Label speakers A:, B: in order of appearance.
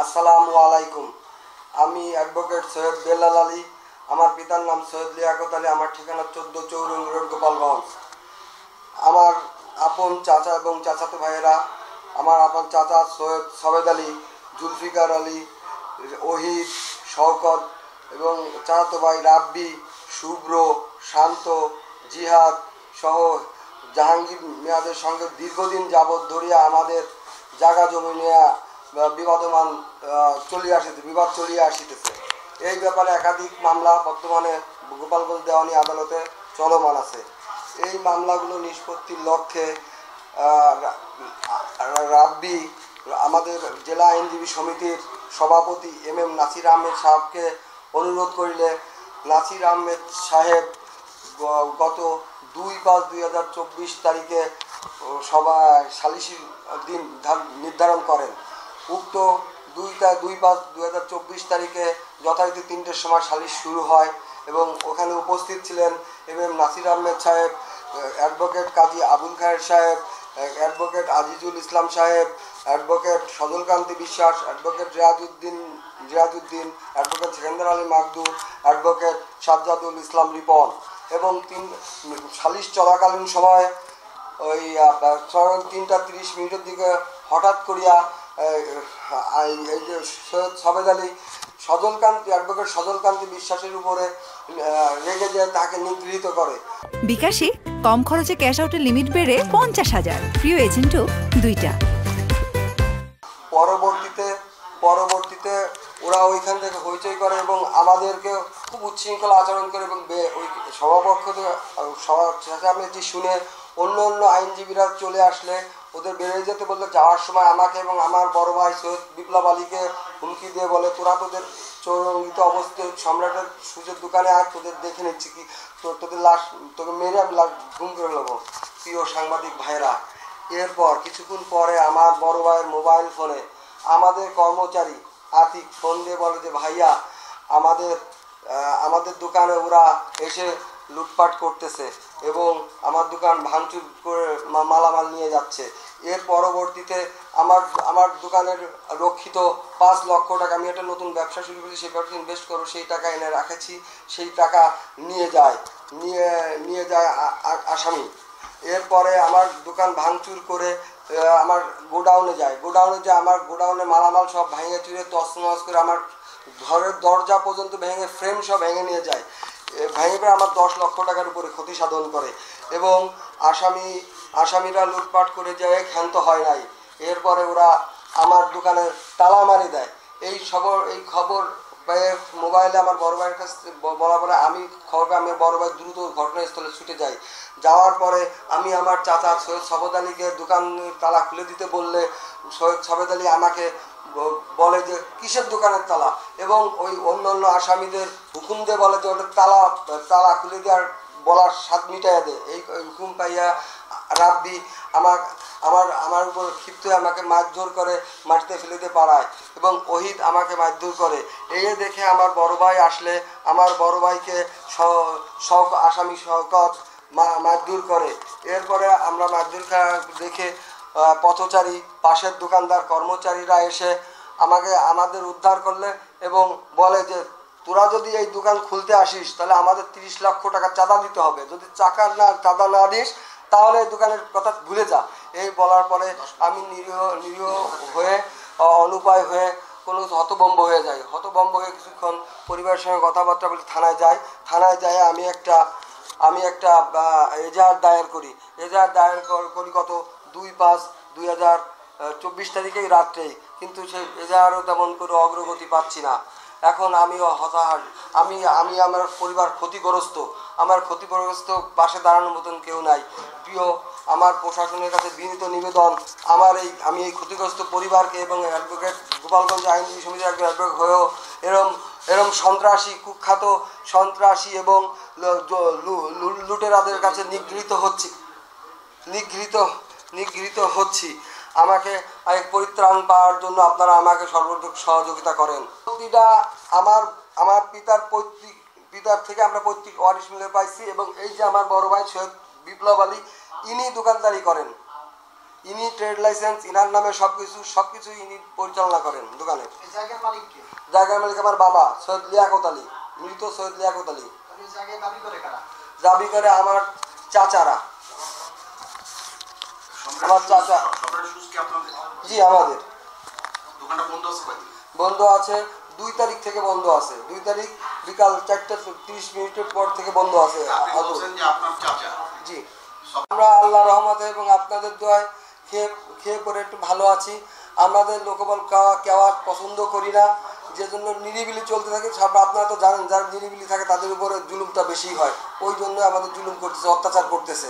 A: আসসালামু আলাইকুম। আমি অ্যাডভোকেট সৈয়দ বেলাল আলী। আমার পিতার নাম সৈয়দ লিয়াকত আলী। আমার ঠিকানা 14 চৌরঙ্গি রোড, গোপালগঞ্জ। আমার আপন চাচা এবং চাচাতো ভাইয়েরা, আমার আপন চাচা সৈয়দ সবেদ আলী, জুলফিকার আলী, ওহিদ, শওকত এবং চাচাতো ভাই রাব্বি, শুভ্র, শান্ত, জিহাদ সহ জাহাঙ্গীর মিয়াদের সঙ্গে দীর্ঘদিন যাবৎ ধরিয়া আমাদের জায়গা জমি নিয়ে বিবাদ চলিয়া আসিতেছে। এই ব্যাপারে একাধিক মামলা বর্তমানে গোপালগঞ্জ দেওয়ানি আদালতে চলমান আছে। এই মামলাগুলো নিষ্পত্তির লক্ষ্যে রাব্বি আমাদের জেলা আইনজীবী সমিতির সভাপতি এম নাসির আহমেদ সাহেবকে অনুরোধ করিলে নাসির আহমেদ সাহেব গত 2/5/2024 তারিখে সালিসির দিন নির্ধারণ করেন। উক্ত 2/5/2024 তারিখে যথারীতি 3টের সময় সালিস শুরু হয় এবং ওখানে উপস্থিত ছিলেন এম নাসির আহমেদ সাহেব, অ্যাডভোকেট কাজী আবুল খায়ের সাহেব, অ্যাডভোকেট আজিজুল ইসলাম সাহেব, advocate Sajalkanti Biswas, advocate Riazuddin, advocate Sekendar Ali Makdur, advocate Sajjadul Islam Ripon. এবং সালিশ চলাকালীন সময় ওই 3:30 দিকে হঠাৎ করিয়া এই যে সৈয়দ সবেদ আলী অ্যাডভোকেট সজলকান্তি বিশ্বাসের উপরে রেগে যায়, তাকে নিগৃহীত করে।
B: বিকাশে কম খরচে ক্যাশ আউটের লিমিট বেড়ে 50,000, প্রিয় এজেন্টও 2টা।
A: পরবর্তীতে ওরা ওইখান থেকে হইচই করে এবং আমাদেরকে খুব উচ্ছৃঙ্খল আচরণ করে এবং ওই সভাপক্ষ থেকে চেঁচামেচি শুনে অন্য আইনজীবীরা চলে আসলে ওদের বেরিয়ে যেতে বললে, যাওয়ার সময় আমাকে এবং আমার বড় ভাই সৈয়দ বিপ্লব আলীকে হুমকি দিয়ে বলে, তোরা তোদের চৌরঙ্গিতে অবস্থিত সম্রাটের সুজের দোকানে আর তোদের দেখে নিচ্ছি কি তোদের লাশ, তোকে মেরে আমি গুম করে নেবো। প্রিয় সাংবাদিক ভাইরা, এরপর কিছুক্ষণ পরে আমার বড় ভাইয়ের মোবাইল ফোনে আমাদের কর্মচারী আতিক ফোন দিয়ে বলে যে, ভাইয়া আমাদের দোকানে ওরা এসে লুটপাট করতেছে এবং আমার দোকান ভাঙচুর করে মালামাল নিয়ে যাচ্ছে। এর পরবর্তীতে আমার দোকানের রক্ষিত 5 লক্ষ টাকা, আমি একটা নতুন ব্যবসা শুরু করেছি, সেই ব্যবসা ইনভেস্ট করবো, সেই টাকা এনে রাখেছি, সেই টাকা নিয়ে যায় আসামি। এরপরে আমার দোকান ভাঙচুর করে আমার গোডাউনে যায় আমার গোডাউনে মালামাল সব ভেঙে চুরে তছনছ করে আমার ঘরের দরজা পর্যন্ত ভেঙে, ফ্রেম সব ভেঙে নিয়ে যায়। ভেঙে করে আমার 10 লক্ষ টাকার উপরে ক্ষতি সাধন করে এবং আসামিরা লুটপাট করে যায়, ক্ষান্ত হয় নাই। এরপরে ওরা আমার দোকানে তালা মারি দেয়। এই খবর মোবাইলে আমার বড় ভাইয়ের কাছে বলা পরে আমি বড় ভাই দ্রুত ঘটনাস্থলে ছুটে যাই। যাওয়ার পরে আমি আমার চাচা সৈয়দ সবেদ আলীকে দোকান তালা খুলে দিতে বললে সৈয়দ সবেদ আলী আমাকে বলে যে কিসের দোকানের তালা, এবং ওই অন্য আসামিদের হুকুম দিয়ে বলে যে ওদের তালা খুলে দেওয়ার বলার স্বাদ মিটাইয়া দেয়। এই হুকুম পাইয়া রাব্বি আমার উপর ক্ষিপ্ত হয়ে আমাকে মারধর করে মাটিতে ফেলে দিয়ে পাড়ায় এবং ওহিদ আমাকে মারধর করে। এই দেখে আমার বড় ভাই আসলে আমার বড় ভাইকে আসামি শওকত মারধর করে। এরপরে আমরা মারধর দেখে পথচারী, পাশের দোকানদার, কর্মচারীরা এসে আমাদের উদ্ধার করলে এবং বলে যে, তোরা যদি এই দোকান খুলতে আসিস তাহলে আমাদের 30 লক্ষ টাকা চাঁদা দিতে হবে, যদি চাঁদা না দিস তাহলে এই দোকানের কথা ভুলে যা। এই বলার পরে আমি নিরীহ হয়ে, অনুপায় হয়ে কোনো হতভম্ব হয়ে যাই। হতভম্ব হয়ে কিছুক্ষণ পরিবারের সঙ্গে কথাবার্তা বলে থানায় যাই। আমি একটা এজাহার দায়ের করি। কত 2/5/2024 তারিখেই রাত্রেই, কিন্তু সেই এজাহারও তেমন কোনো অগ্রগতি পাচ্ছি না। এখন আমিও হতাশ, আমি আমার পরিবার ক্ষতিগ্রস্ত, পাশে দাঁড়ানোর মতন কেউ নাই। প্রিয় আমার প্রশাসনের কাছে বিনীত নিবেদন, আমি এই ক্ষতিগ্রস্ত পরিবারকে এবং অ্যাডভোকেট গোপালগঞ্জ আইনজীবী সমিতির অ্যাডভোকেট হয়েও এরম সন্ত্রাসী, কুখ্যাত সন্ত্রাসী এবং লুটেরাদের কাছে নিগৃহীত হচ্ছি। আমাকে পরিত্রাণ পাওয়ার জন্য আপনারা আমাকে সর্বাত্মক সহযোগিতা করেন। আমার পিতার থেকে আমরা পৈতৃক ওয়ারিশ মিলে পাইছি এবং এই যে আমার বড় ভাই সৈয়দ বিপ্লব আলী, ইনি দোকানদারি করেন। ইনি ট্রেড লাইসেন্স, ইনার নামে সবকিছু ইনি পরিচালনা করেন দোকানের।
C: এই জায়গার মালিক কে?
A: জায়গার মালিক আমার বাবা সৈয়দ লিয়াকত আলী, মৃত সৈয়দ লিয়াকত আলী।
C: তাহলে এই জায়গায় দাবি করে কারা?
A: দাবি করে আমার চাচারা, আমার চাচা। জি আমাদের
D: দোকানটা বন্ধ আছে কয়দিন?
A: বন্ধ আছে 2 তারিখ থেকে বন্ধ আছে। 2 তারিখ বিকাল 4:30 পর থেকে বন্ধ আছে।
D: আপনি বলছেন যে আপনার চাচা।
A: জি আমরা আল্লাহ রহমতে এবং আপনাদের দোয়ায় খেয়ে পরে একটু ভালো আছি। আমাদের লোকবল কেওয়া পছন্দ করি না, যে জন্য নিরিবিলি চলতে থাকে। সব আপনারা তো জানেন, যারা নিরিবিলি থাকে তাদের উপরে জুলুমটা বেশি হয়, ওই জন্য আমাদের জুলুম করতেছে, অত্যাচার করতেছে।